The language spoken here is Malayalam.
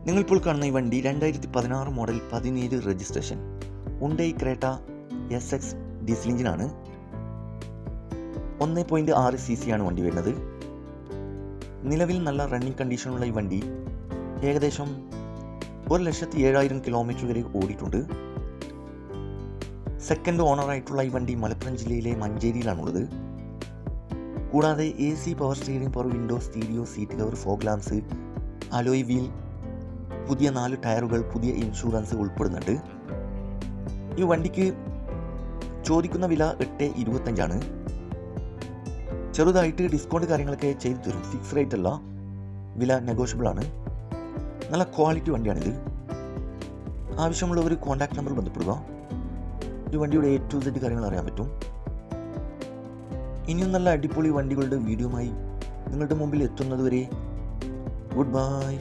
നിങ്ങളിപ്പോൾ കാണുന്ന ഈ വണ്ടി 2016 model 17 registration Hyundai Creta SX diesel എഞ്ചിനാണ്. 1.6 cc ആണ് വണ്ടി വരുന്നത്. നിലവിൽ നല്ല റണ്ണിങ് കണ്ടീഷനുള്ള ഈ വണ്ടി ഏകദേശം 1,07,000 കിലോമീറ്റർ വരെ ഓടിയിട്ടുണ്ട്. സെക്കൻഡ് ഓണറായിട്ടുള്ള ഈ വണ്ടി മലപ്പുറം ജില്ലയിലെ മഞ്ചേരിയിലാണുള്ളത്. കൂടാതെ AC, power steering, power window, stereo, seat cover, fog lamps, alloy wheel, പുതിയ 4 ടയറുകൾ, പുതിയ ഇൻഷുറൻസ് ഉൾപ്പെടുന്നുണ്ട്. ഈ വണ്ടിക്ക് ചോദിക്കുന്ന വില 8.25 ആണ്. ചെറുതായിട്ട് ഡിസ്കൗണ്ട് കാര്യങ്ങളൊക്കെ ചെയ്തു തരും. ഫിക്സ് റേറ്റ് അല്ല, വില നെഗോഷ്യബിൾ ആണ്. നല്ല ക്വാളിറ്റി വണ്ടിയാണിത്. ആവശ്യമുള്ളവർ കോൺടാക്ട് നമ്പർ ബന്ധപ്പെടുക. ഈ വണ്ടിയുടെ A to Z കാര്യങ്ങൾ അറിയാൻ പറ്റും. ഇനിയും നല്ല അടിപൊളി വണ്ടികളുടെ വീഡിയോയുമായി നിങ്ങളുടെ മുമ്പിൽ എത്തുന്നതുവരെ ഗുഡ് ബൈ.